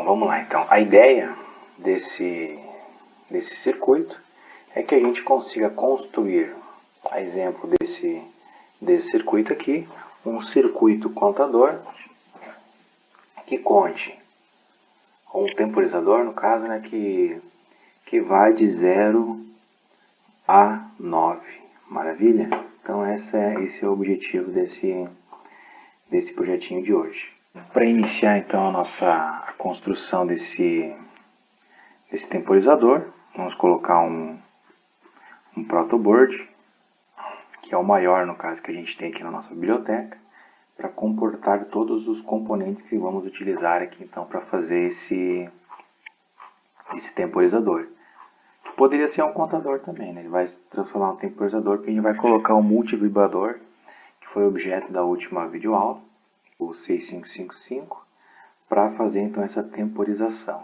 vamos lá então. A ideia desse circuito é que a gente consiga construir, a exemplo desse circuito aqui, um circuito contador que conte um temporizador, no caso, né, que vai de 0 a 9. Maravilha? Então esse é o objetivo desse projetinho de hoje. Para iniciar então a construção desse temporizador, vamos colocar um protoboard, que é o maior, no caso, que a gente tem aqui na nossa biblioteca, para comportar todos os componentes que vamos utilizar aqui então para fazer esse temporizador. Poderia ser um contador também, né? Ele vai se transformar em um temporizador, porque a gente vai colocar um multivibrador, que foi objeto da última videoaula, o 6555, para fazer então essa temporização.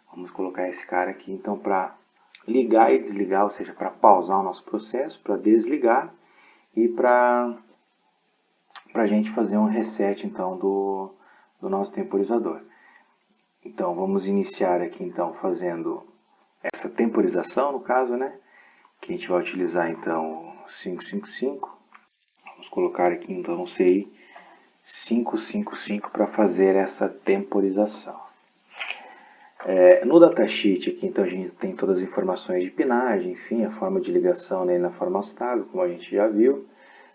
Vamos colocar esse cara aqui então para ligar e desligar, ou seja, para pausar o nosso processo, para desligar e para a gente fazer um reset então do nosso temporizador. Então vamos iniciar aqui então fazendo essa temporização, no caso, né? Que a gente vai utilizar então o 555. Vamos colocar aqui então o CI 555 para fazer essa temporização. No datasheet aqui então a gente tem todas as informações de pinagem, enfim, a forma de ligação, né, na forma estável, como a gente já viu.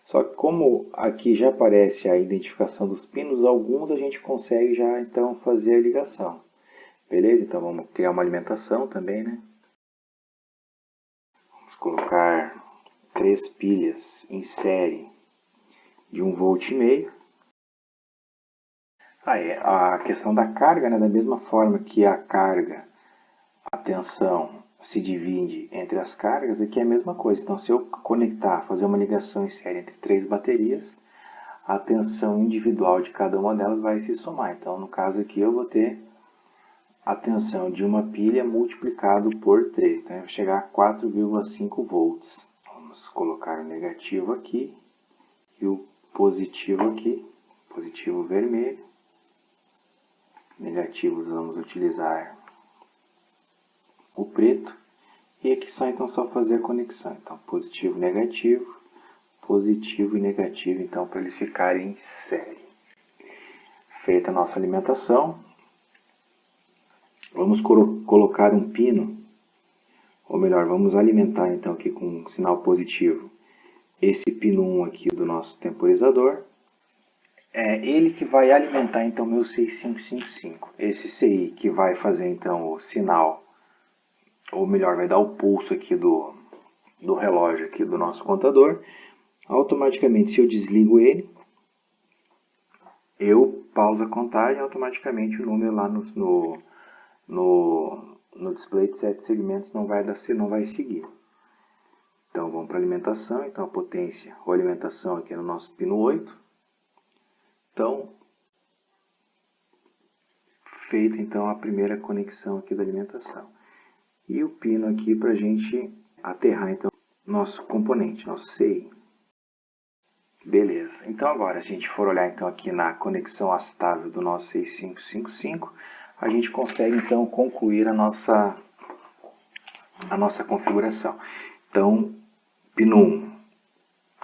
Só que como aqui já aparece a identificação dos pinos, alguns a gente consegue já então fazer a ligação. Beleza? Então vamos criar uma alimentação também, né? Vamos colocar 3 pilhas em série de 1,5 V. A questão da carga, né? Da mesma forma que a carga, a tensão se divide entre as cargas, aqui é a mesma coisa. Então se eu conectar, fazer uma ligação em série entre 3 baterias, a tensão individual de cada uma delas vai se somar. Então no caso aqui eu vou ter a tensão de uma pilha multiplicado por 3. Então vai chegar a 4,5 volts. Vamos colocar o negativo aqui e o positivo aqui. Positivo vermelho. Negativos vamos utilizar o preto. E aqui então só fazer a conexão. Então positivo, negativo, positivo e negativo. Então para eles ficarem em série. Feita a nossa alimentação. Vamos colocar um pino, ou melhor, vamos alimentar então aqui com um sinal positivo esse pino 1 aqui do nosso temporizador. É ele que vai alimentar então meu 6555. Esse CI que vai fazer então o sinal, ou melhor, vai dar o pulso aqui do relógio aqui do nosso contador. Automaticamente, se eu desligo ele, eu pauso a contagem, automaticamente o número lá no display de 7 segmentos não vai seguir. Então vamos para a alimentação, então a potência ou alimentação aqui é no nosso pino 8. Então, feita então a primeira conexão aqui da alimentação. E o pino aqui para a gente aterrar então nosso componente, nosso CI. Beleza, então agora se a gente for olhar então aqui na conexão astável do nosso 6555, a gente consegue então concluir a nossa configuração. Então, pino 1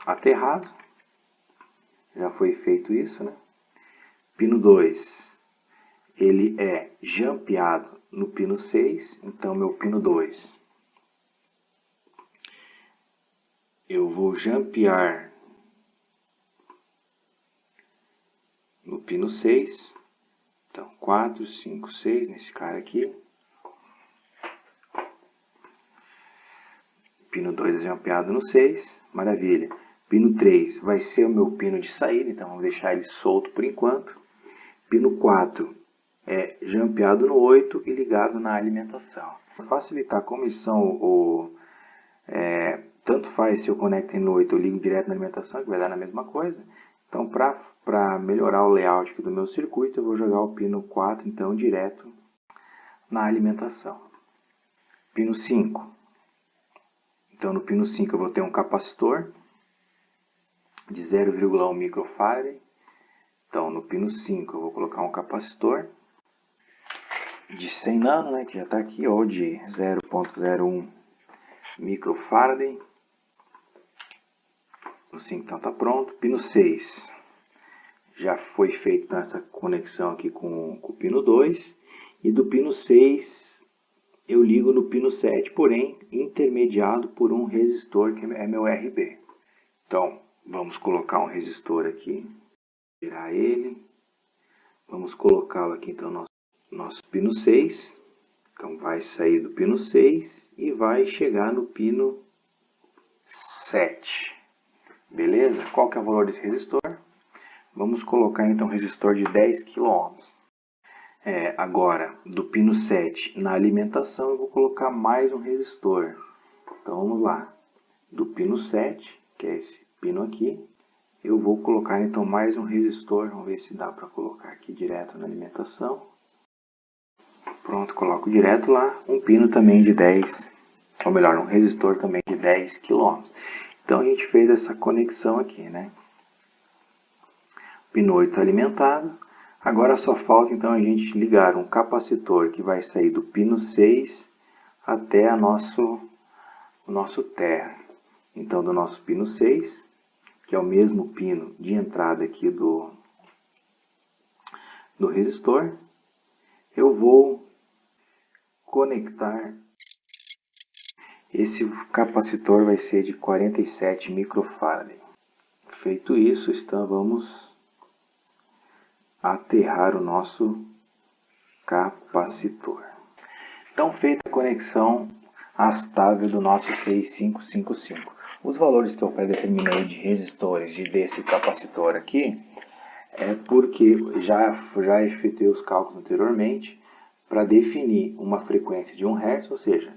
aterrado, já foi feito isso, né? Pino 2, ele é jampeado no pino 6, então meu pino 2, eu vou jampear no pino 6, então 4, 5, 6 nesse cara aqui. Pino 2 é jampeado no 6, maravilha. Pino 3 vai ser o meu pino de saída, então vamos deixar ele solto por enquanto. Pino 4 é jampeado no 8 e ligado na alimentação. Para facilitar como eles são, tanto faz se eu conecto no 8 ou ligo direto na alimentação, que vai dar na mesma coisa. Então para melhorar o layout aqui do meu circuito, eu vou jogar o pino 4 então direto na alimentação. Pino 5. Então, no pino 5 eu vou ter um capacitor de 0,1 microfarad. Então, no pino 5 eu vou colocar um capacitor. de 100 nano, né, que já está aqui, ou de 0,01 microfarad. Assim, então está pronto. Pino 6 já foi feita essa conexão aqui com o pino 2. E do pino 6 eu ligo no pino 7, porém intermediado por um resistor que é meu RB. Então vamos colocar um resistor aqui, tirar ele. Vamos colocá-lo aqui então no nosso pino 6. Então vai sair do pino 6 e vai chegar no pino 7. Beleza? Qual que é o valor desse resistor? Vamos colocar então um resistor de 10 kΩ. Agora, do pino 7 na alimentação eu vou colocar mais um resistor. Então vamos lá. Do pino 7, que é esse pino aqui, eu vou colocar então mais um resistor. Vamos ver se dá para colocar aqui direto na alimentação. Pronto, coloco direto lá. Um pino também de 10, ou melhor, um resistor também de 10 kΩ. Então a gente fez essa conexão aqui, né? O pino 8 está alimentado. Agora só falta então a gente ligar um capacitor que vai sair do pino 6 até o nosso terra. Então do nosso pino 6, que é o mesmo pino de entrada aqui do resistor, eu vou conectar. Esse capacitor vai ser de 47 microfarad. Feito isso, então vamos aterrar o nosso capacitor. Então, feita a conexão astável do nosso 6555. Os valores que eu predeterminei de resistores e desse capacitor aqui é porque já efetuei os cálculos anteriormente para definir uma frequência de 1 Hz, ou seja,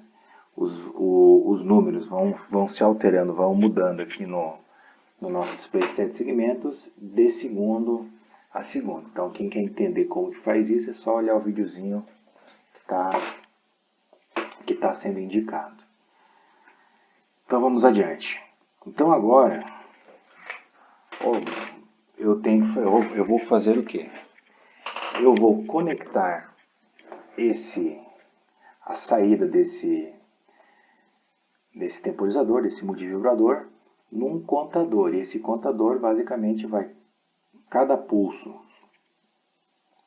os números vão se alterando, vão mudando aqui no nosso display de 7 segmentos de segundo a segundo. Então, quem quer entender como que faz isso, é só olhar o videozinho que está sendo indicado. Então, vamos adiante. Então, agora, eu vou fazer o quê? Eu vou conectar a saída desse temporizador, desse multivibrador, num contador. E esse contador, basicamente, cada pulso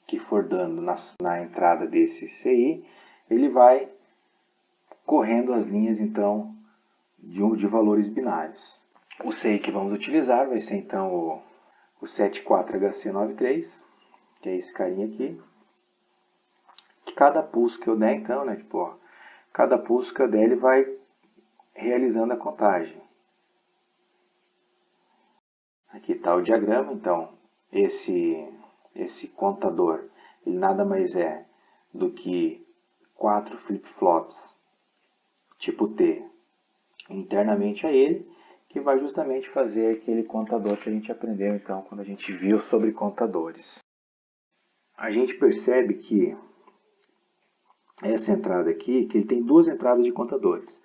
que for dando na entrada desse CI, ele vai correndo as linhas, então, de valores binários. O CI que vamos utilizar vai ser, então, o 74HC93, que é esse carinha aqui. Que cada pulso que eu der, então, né, cada pulso que eu der, ele vai realizando a contagem. Aqui está o diagrama, então, esse contador, ele nada mais é do que 4 flip-flops tipo T internamente a ele, que vai justamente fazer aquele contador que a gente aprendeu então quando a gente viu sobre contadores. A gente percebe que essa entrada aqui, que ele tem duas entradas de contadores.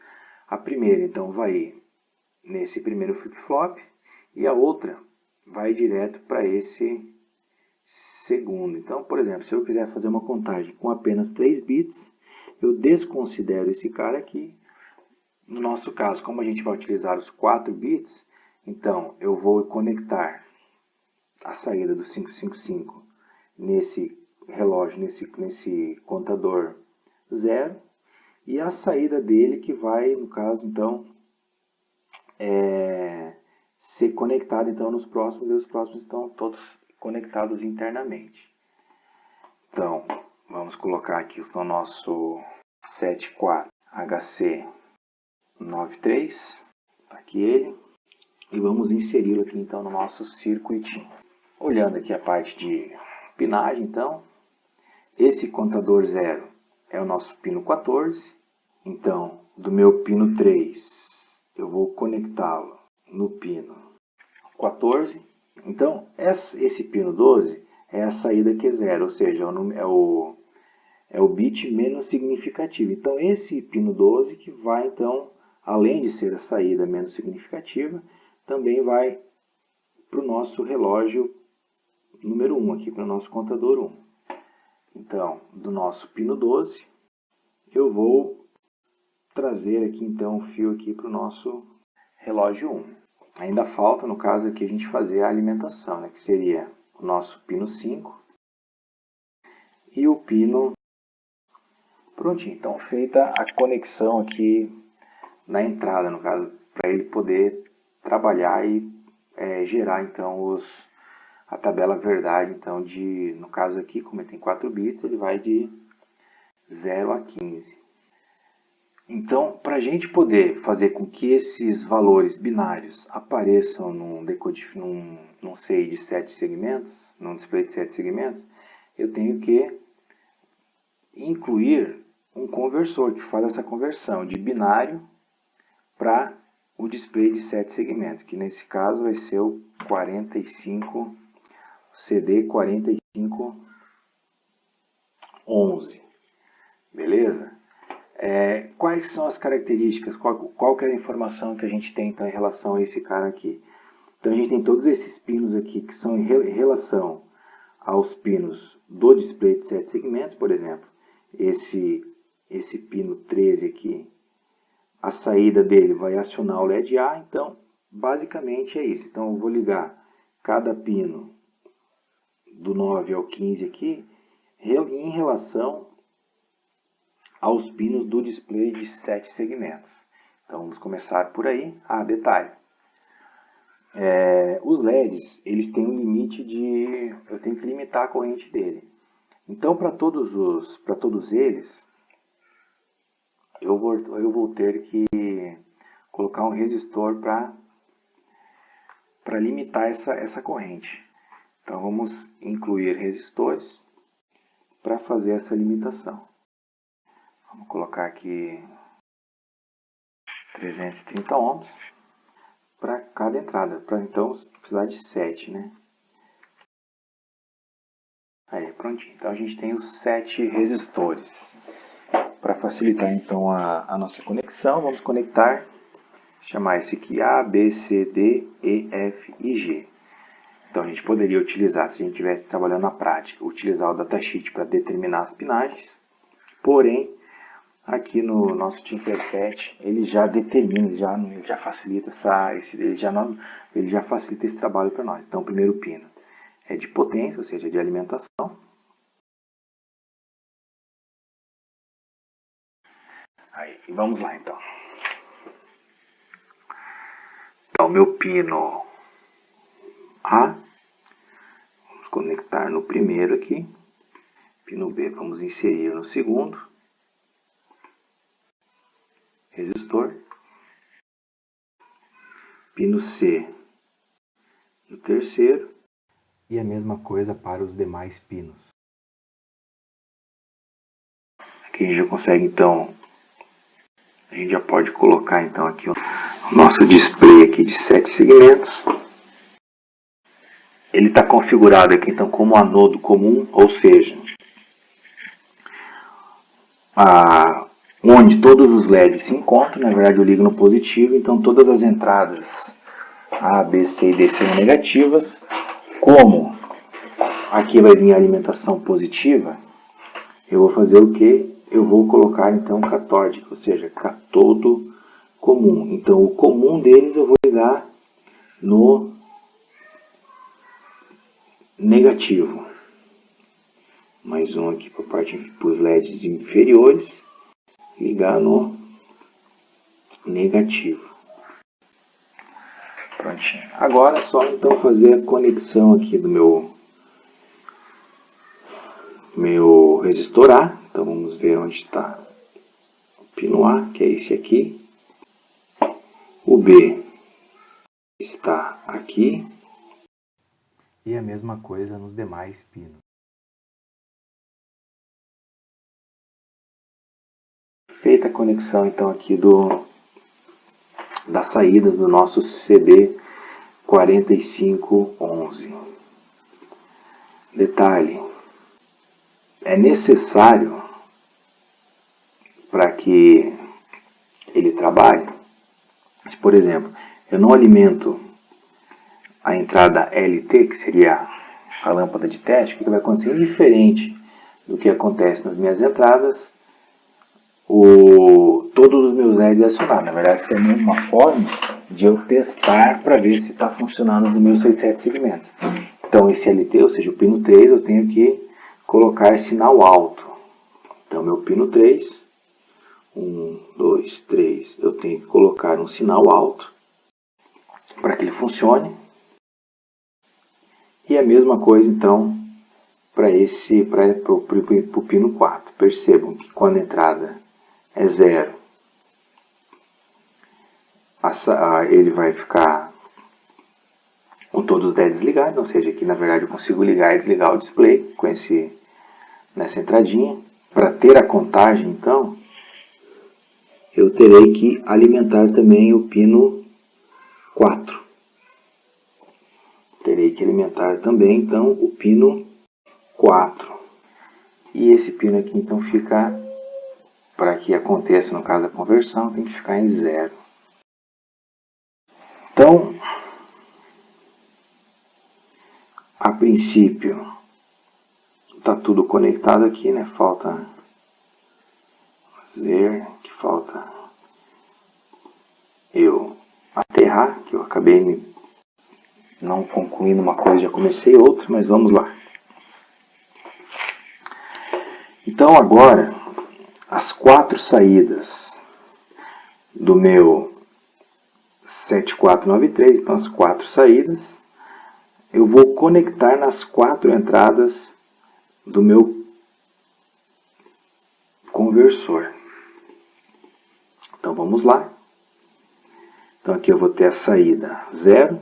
A primeira então vai ir nesse primeiro flip-flop e a outra vai direto para esse segundo. Então, por exemplo, se eu quiser fazer uma contagem com apenas 3 bits, eu desconsidero esse cara aqui. No nosso caso, como a gente vai utilizar os 4 bits, então eu vou conectar a saída do 555 nesse relógio, nesse contador 0, e a saída dele que vai, no caso, então, ser conectada então nos próximos, e os próximos estão todos conectados internamente. Então, vamos colocar aqui o nosso 74HC93, tá aqui ele, e vamos inseri-lo aqui então no nosso circuitinho. Olhando aqui a parte de pinagem, então, esse contador 0 é o nosso pino 14, então, do meu pino 3, eu vou conectá-lo no pino 14, então, esse pino 12 é a saída Q0, ou seja, é o bit menos significativo. Então, esse pino 12 que vai, então, além de ser a saída menos significativa, também vai para o nosso relógio número 1, aqui para o nosso contador 1. Então, do nosso pino 12, eu vou trazer aqui então o fio aqui para o nosso relógio 1. Ainda falta, no caso aqui, a gente fazer a alimentação, né, que seria o nosso pino 5 e o pino. Prontinho, então feita a conexão aqui na entrada, no caso, para ele poder trabalhar e gerar então a tabela verdade, então no caso aqui, como ele tem 4 bits, ele vai de 0 a 15. Então, para a gente poder fazer com que esses valores binários apareçam num CI de 7 segmentos, num display de 7 segmentos, eu tenho que incluir um conversor que faz essa conversão de binário para o display de 7 segmentos, que nesse caso vai ser o CD 4511. Beleza? Quais são as características, qual que é a informação que a gente tem então, em relação a esse cara aqui? Então a gente tem todos esses pinos aqui que são em relação aos pinos do display de 7 segmentos, por exemplo, esse pino 13 aqui, a saída dele vai acionar o LED A, então basicamente é isso. Então eu vou ligar cada pino do 9 ao 15 aqui em relação aos pinos do display de 7 segmentos. Então vamos começar por aí. Detalhe. Os LEDs, eles têm um limite eu tenho que limitar a corrente dele. Então para todos eles, eu vou ter que colocar um resistor para limitar essa corrente. Então vamos incluir resistores para fazer essa limitação. Vamos colocar aqui 330 ohms para cada entrada, para então precisar de 7, né? Aí, prontinho. Então a gente tem os 7 resistores. Para facilitar então a nossa conexão, vamos conectar, chamar esse aqui A, B, C, D, E, F e G. Então a gente poderia utilizar, se a gente estivesse trabalhando na prática, utilizar o datasheet para determinar as pinagens, porém, aqui no nosso Tinkercad, ele já determina, ele já facilita ele já facilita esse trabalho para nós. Então o primeiro pino é de potência, ou seja, de alimentação. Aí, vamos lá então. Então, meu pino A, vamos conectar no primeiro aqui. Pino B, vamos inserir no segundo. Resistor. Pino C no terceiro. E a mesma coisa para os demais pinos. Aqui a gente já consegue então, a gente já pode colocar então aqui o nosso display aqui de 7 segmentos. Ele está configurado aqui então como anodo comum, ou seja, onde todos os LEDs se encontram. Na verdade eu ligo no positivo, então todas as entradas A, B, C e D serão negativas. Como aqui vai vir a alimentação positiva, eu vou fazer o que? Eu vou colocar então catódico, ou seja, catodo comum. Então o comum deles eu vou ligar no negativo. Mais um aqui para os LEDs inferiores, ligar no negativo. Prontinho. Agora é só então fazer a conexão aqui do meu resistor A. Então vamos ver onde está o pino A, que é esse aqui. O B está aqui. E a mesma coisa nos demais pinos. Feita a conexão então aqui da saída do nosso CD 4511. Detalhe, é necessário para que ele trabalhe, se por exemplo eu não alimento a entrada LT, que seria a lâmpada de teste, o que vai acontecer? Indiferente o que acontece nas minhas entradas, todos os meus LEDs acionados. Na verdade, isso é uma forma de eu testar para ver se está funcionando nos meus 67 segmentos. Então, esse LT, ou seja, o pino 3, eu tenho que colocar sinal alto. Então, meu pino 3, 1, 2, 3, eu tenho que colocar um sinal alto para que ele funcione. E a mesma coisa, então, para o pino 4. Percebam que quando a entrada é 0, ele vai ficar com todos os LEDs ligados, ou seja, aqui na verdade eu consigo ligar e desligar o display com nessa entradinha. Para ter a contagem, então, eu terei que alimentar também o pino 4. Terei que alimentar também, então, o pino 4. E esse pino aqui, então, fica, para que aconteça, no caso da conversão, tem que ficar em 0. Então, a princípio, está tudo conectado aqui, né? Falta ver que falta eu aterrar, que eu acabei não concluindo uma coisa, já comecei outra, mas vamos lá. Então agora, as 4 saídas do meu 7493, então as 4 saídas, eu vou conectar nas 4 entradas do meu conversor. Então vamos lá. Então aqui eu vou ter a saída 0,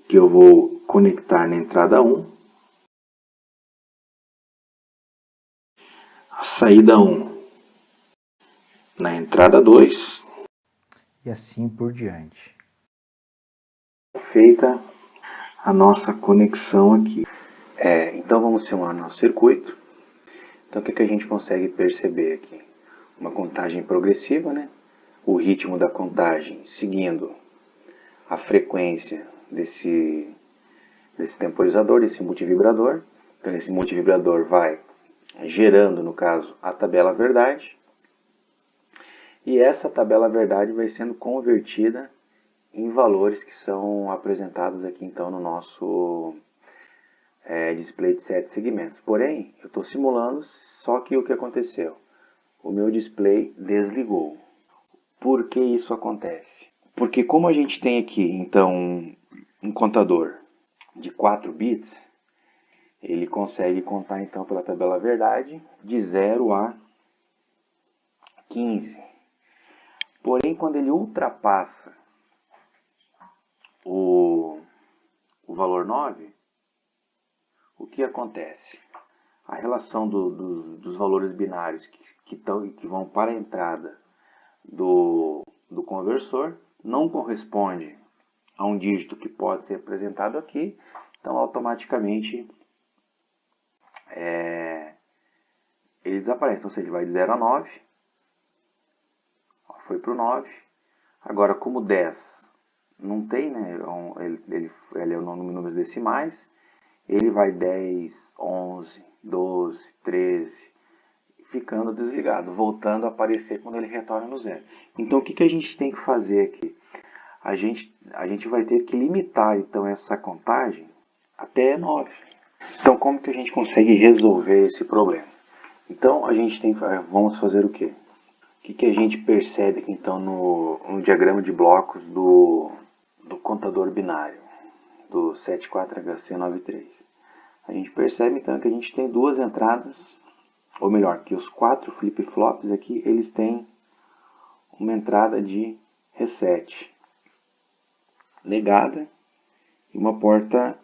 que eu vou conectar na entrada 1. A saída 1 na entrada 2. E assim por diante. Feita a nossa conexão aqui. Então vamos simular nosso circuito. Então o que a gente consegue perceber aqui? Uma contagem progressiva, né? O ritmo da contagem seguindo a frequência desse temporizador, desse multivibrador. Então esse multivibrador vai gerando, no caso, a tabela verdade. E essa tabela verdade vai sendo convertida em valores que são apresentados aqui então no nosso display de 7 segmentos. Porém, eu estou simulando, só que o que aconteceu? O meu display desligou. Por que isso acontece? Porque como a gente tem aqui então um contador de 4 bits, ele consegue contar então pela tabela verdade de 0 a 15. Porém, quando ele ultrapassa o valor 9, o que acontece? A relação dos valores binários que vão para a entrada do conversor não corresponde a um dígito que pode ser representado aqui, então automaticamente ele desaparece, ou seja, ele vai de 0 a 9, foi para o 9, agora como 10 não tem, né, ele é o número decimais, ele vai 10, 11, 12, 13, ficando desligado, voltando a aparecer quando ele retorna no 0. Então o que a gente tem que fazer aqui? A gente vai ter que limitar então essa contagem até 9. Então como que a gente consegue resolver esse problema? Então vamos fazer o quê? O que a gente percebe aqui, então no diagrama de blocos do contador binário, do 74HC93? A gente percebe então que a gente tem duas entradas, ou melhor, que os 4 flip-flops aqui, eles têm uma entrada de reset negada e uma porta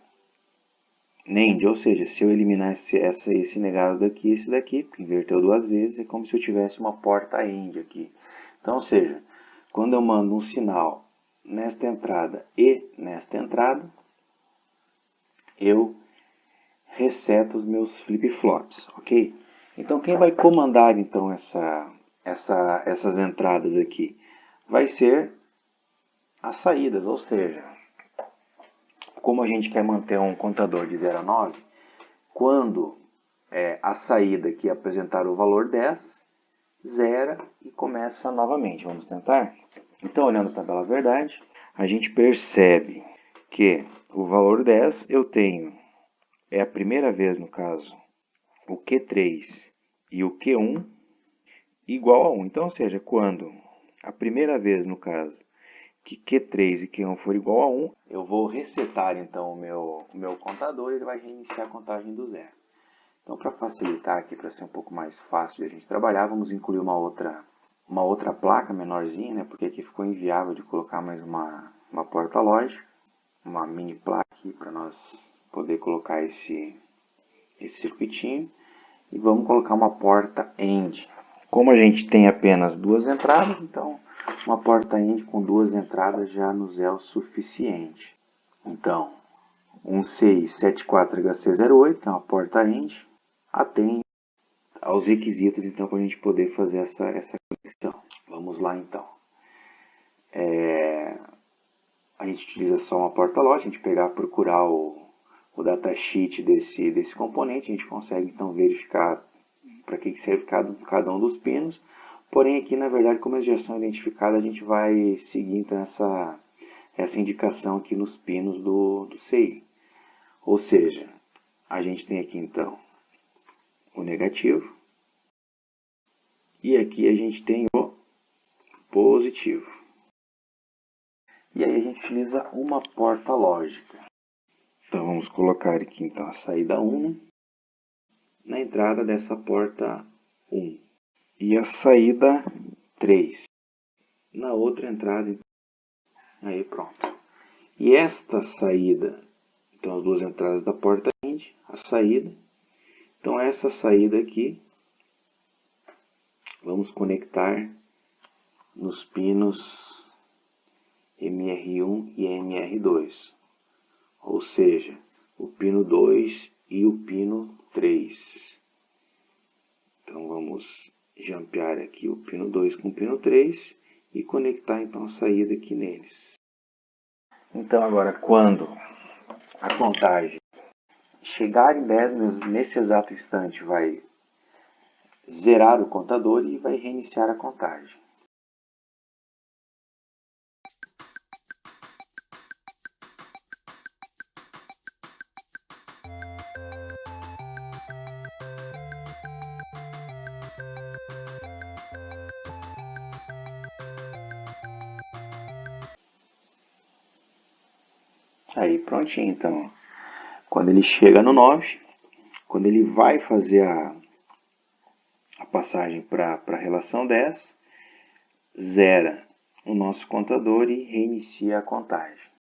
NAND, ou seja, se eu eliminar esse negado daqui, esse daqui, porque inverteu 2 vezes, é como se eu tivesse uma porta AND aqui. Então, ou seja, quando eu mando um sinal nesta entrada e nesta entrada, eu reseto os meus flip-flops, ok? Então, quem vai comandar então essas entradas aqui? Vai ser as saídas, ou seja, como a gente quer manter um contador de 0 a 9, quando a saída que apresentar o valor 10, zera e começa novamente. Vamos tentar? Então, olhando a tabela verdade, a gente percebe que o valor 10 eu tenho, é a primeira vez no caso, o Q3 e o Q1 igual a 1. Então, ou seja, quando a primeira vez no caso que Q3 e Q1 for igual a 1, eu vou resetar então o meu contador e ele vai reiniciar a contagem do zero. Então, para facilitar aqui, para ser um pouco mais fácil de a gente trabalhar, vamos incluir uma outra placa menorzinha, né? Porque aqui ficou inviável de colocar mais uma porta lógica, uma mini placa aqui para nós poder colocar esse circuitinho. E vamos colocar uma porta AND. Como a gente tem apenas duas entradas, então uma porta AND com duas entradas já nos é o suficiente. Então, 1674HC08, que é uma porta AND, atende aos requisitos então para a gente poder fazer essa conexão. Vamos lá então. A gente utiliza só uma porta lógica, a gente procurar o datasheet desse componente, a gente consegue então verificar para que serve cada um dos pinos. Porém aqui na verdade, como eles já são identificados, a gente vai seguir então essa indicação aqui nos pinos do CI. Ou seja, a gente tem aqui então o negativo e aqui a gente tem o positivo. E aí a gente utiliza uma porta lógica. Então vamos colocar aqui então a saída 1 na entrada dessa porta 1 e a saída 3 na outra entrada. Aí pronto. E esta saída, então as duas entradas da porta AND, a saída. Então essa saída aqui, vamos conectar nos pinos MR1 e MR2. Ou seja, o pino 2 e o pino 3. Então vamos jampear aqui o pino 2 com o pino 3 e conectar então a saída aqui neles. Então agora quando a contagem chegar em 10, nesse exato instante vai zerar o contador e vai reiniciar a contagem. Aí prontinho então. Quando ele chega no 9, quando ele vai fazer a passagem para a relação 10, zera o nosso contador e reinicia a contagem.